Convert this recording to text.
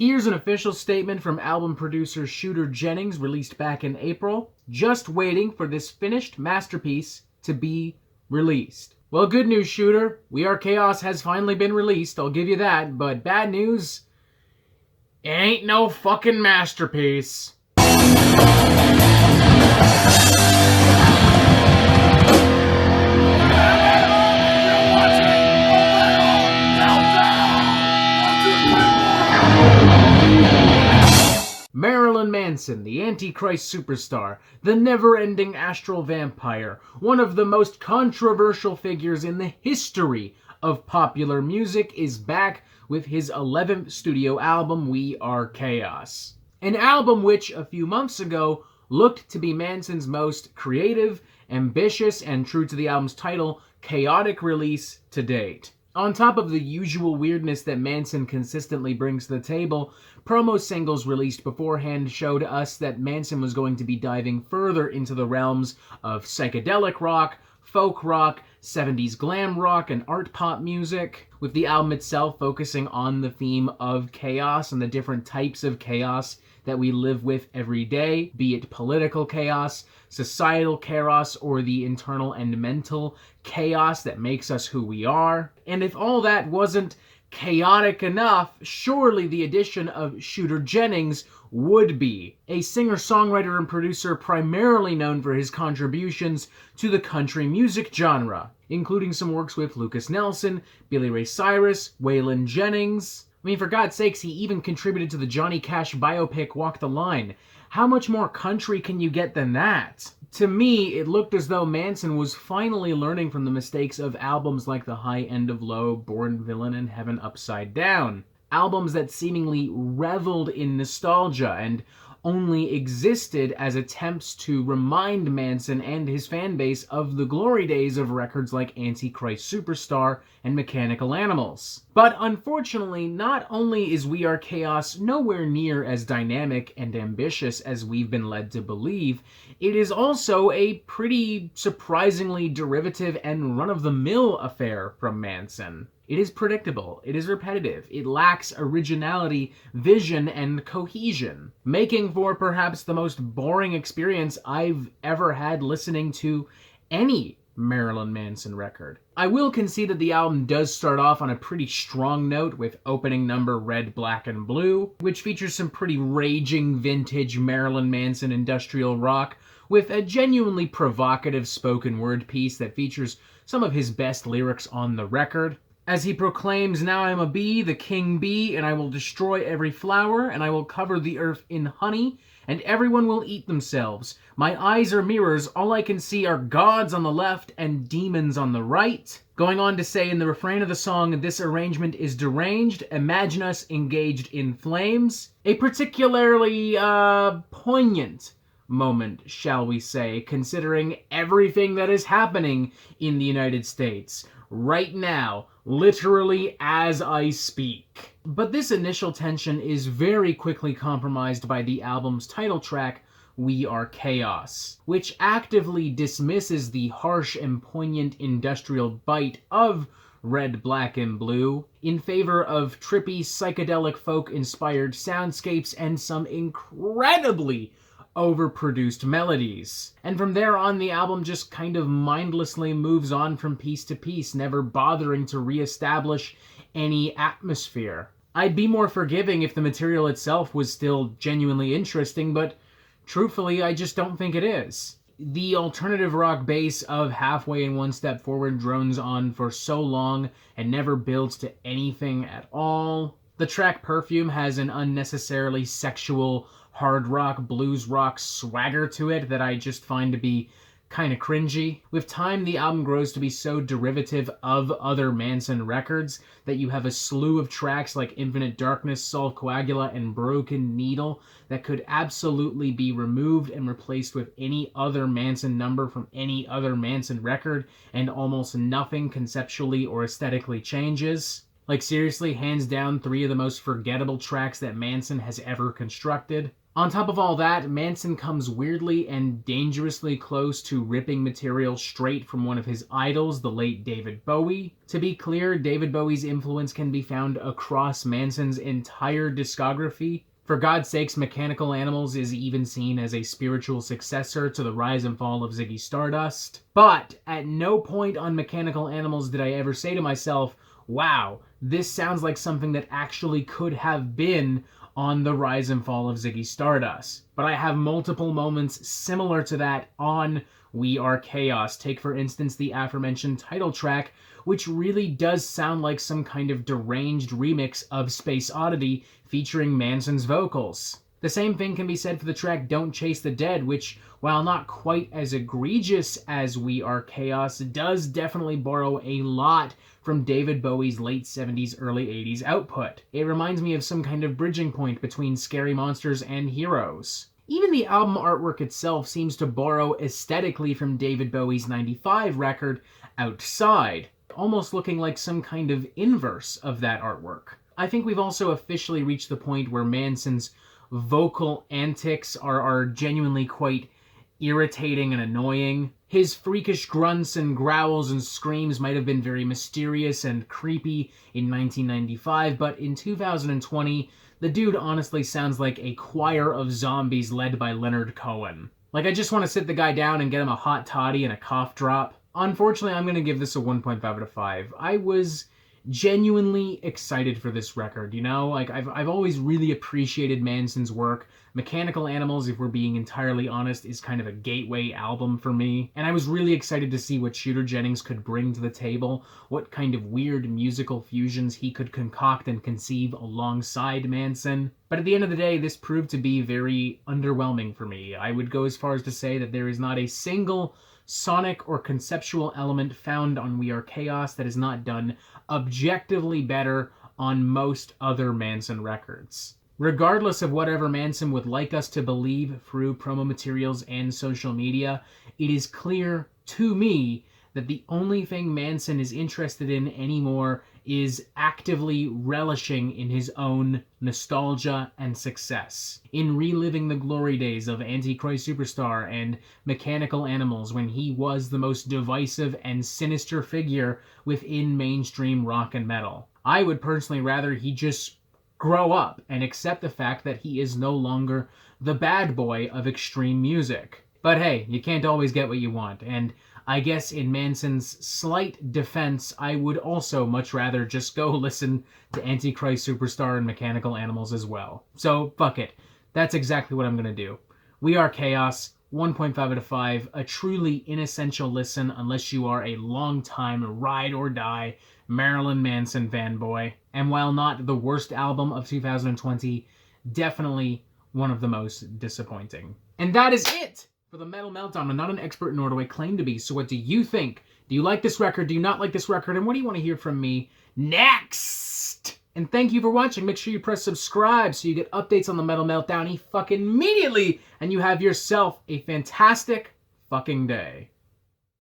Here's an official statement from album producer Shooter Jennings, released back in April. Just waiting for this finished masterpiece to be released. Well, good news, Shooter. We Are Chaos has finally been released, I'll give you that. But bad news, it ain't no fucking masterpiece. Marilyn Manson, the Antichrist superstar, the never-ending astral vampire, one of the most controversial figures in the history of popular music, is back with his 11th studio album, We Are Chaos. An album which, a few months ago, looked to be Manson's most creative, ambitious, and true to the album's title, chaotic release to date. On top of the usual weirdness that Manson consistently brings to the table, promo singles released beforehand showed us that Manson was going to be diving further into the realms of psychedelic rock, folk rock, 70s glam rock, and art pop music, with the album itself focusing on the theme of chaos and the different types of chaos that we live with every day, be it political chaos, societal chaos, or the internal and mental chaos that makes us who we are. And if all that wasn't chaotic enough, surely the addition of Shooter Jennings would be. A singer-songwriter and producer primarily known for his contributions to the country music genre, including some works with Lucas Nelson, Billy Ray Cyrus, Waylon Jennings. I mean, for God's sakes, he even contributed to the Johnny Cash biopic Walk the Line. How much more country can you get than that? To me, it looked as though Manson was finally learning from the mistakes of albums like The High End of Low, Born Villain, and Heaven Upside Down. Albums that seemingly reveled in nostalgia and only existed as attempts to remind Manson and his fanbase of the glory days of records like Antichrist Superstar and Mechanical Animals. But unfortunately, not only is We Are Chaos nowhere near as dynamic and ambitious as we've been led to believe, it is also a pretty surprisingly derivative and run-of-the-mill affair from Manson. It is predictable, it is repetitive, it lacks originality, vision, and cohesion, making for perhaps the most boring experience I've ever had listening to any Marilyn Manson record. I will concede that the album does start off on a pretty strong note with opening number Red, Black, and Blue, which features some pretty raging vintage Marilyn Manson industrial rock, with a genuinely provocative spoken word piece that features some of his best lyrics on the record. As he proclaims, "Now I'm a bee, the king bee, and I will destroy every flower, and I will cover the earth in honey, and everyone will eat themselves. My eyes are mirrors, all I can see are gods on the left and demons on the right." Going on to say in the refrain of the song, "This arrangement is deranged, imagine us engaged in flames." A particularly, poignant moment, shall we say, considering everything that is happening in the United States right now, literally as I speak. But this initial tension is very quickly compromised by the album's title track, We Are Chaos, which actively dismisses the harsh and poignant industrial bite of Red, Black, and Blue in favor of trippy, psychedelic folk-inspired soundscapes and some incredibly overproduced melodies. And from there on, the album just kind of mindlessly moves on from piece to piece, never bothering to reestablish any atmosphere. I'd be more forgiving if the material itself was still genuinely interesting, but truthfully, I just don't think it is. The alternative rock bass of Halfway and One Step Forward drones on for so long and never builds to anything at all. The track Perfume has an unnecessarily sexual hard rock, blues rock swagger to it that I just find to be kind of cringy. With time, the album grows to be so derivative of other Manson records that you have a slew of tracks like Infinite Darkness, Solve Coagula, and Broken Needle that could absolutely be removed and replaced with any other Manson number from any other Manson record, and almost nothing conceptually or aesthetically changes. Like seriously, hands down, 3 of the most forgettable tracks that Manson has ever constructed. On top of all that, Manson comes weirdly and dangerously close to ripping material straight from one of his idols, the late David Bowie. To be clear, David Bowie's influence can be found across Manson's entire discography. For God's sakes, Mechanical Animals is even seen as a spiritual successor to the rise and fall of Ziggy Stardust. But at no point on Mechanical Animals did I ever say to myself, wow, this sounds like something that actually could have been on the rise and fall of Ziggy Stardust. But I have multiple moments similar to that on We Are Chaos. Take, for instance, the aforementioned title track, which really does sound like some kind of deranged remix of Space Oddity featuring Manson's vocals. The same thing can be said for the track Don't Chase the Dead, which, while not quite as egregious as We Are Chaos, does definitely borrow a lot from David Bowie's late 70s, early 80s output. It reminds me of some kind of bridging point between Scary Monsters and Heroes. Even the album artwork itself seems to borrow aesthetically from David Bowie's 95 record, Outside, almost looking like some kind of inverse of that artwork. I think we've also officially reached the point where Manson's vocal antics are genuinely quite irritating and annoying. His freakish grunts and growls and screams might have been very mysterious and creepy in 1995, but in 2020, the dude honestly sounds like a choir of zombies led by Leonard Cohen. Like, I just want to sit the guy down and get him a hot toddy and a cough drop. Unfortunately, I'm going to give this a 1.5 out of 5. I was genuinely excited for this record, you know? Like, I've always really appreciated Manson's work. Mechanical Animals, if we're being entirely honest, is kind of a gateway album for me. And I was really excited to see what Shooter Jennings could bring to the table, what kind of weird musical fusions he could concoct and conceive alongside Manson. But at the end of the day, this proved to be very underwhelming for me. I would go as far as to say that there is not a single sonic or conceptual element found on We Are Chaos that is not done objectively better on most other Manson records. Regardless of whatever Manson would like us to believe through promo materials and social media, it is clear to me that the only thing Manson is interested in anymore is actively relishing in his own nostalgia and success, in reliving the glory days of Antichrist Superstar and Mechanical Animals when he was the most divisive and sinister figure within mainstream rock and metal. I would personally rather he just grow up and accept the fact that he is no longer the bad boy of extreme music. But hey, you can't always get what you want, and I guess in Manson's slight defense, I would also much rather just go listen to Antichrist Superstar and Mechanical Animals as well. So, fuck it. That's exactly what I'm gonna do. We Are Chaos, 1.5 out of 5, a truly inessential listen unless you are a long-time ride-or-die Marilyn Manson fanboy. And while not the worst album of 2020, definitely one of the most disappointing. And that is it for the Metal Meltdown. I'm not an expert, nor do I claim to be, so what do you think? Do you like this record? Do you not like this record? And what do you want to hear from me next? And thank you for watching. Make sure you press subscribe so you get updates on the Metal Meltdown fucking immediately, and you have yourself a fantastic fucking day.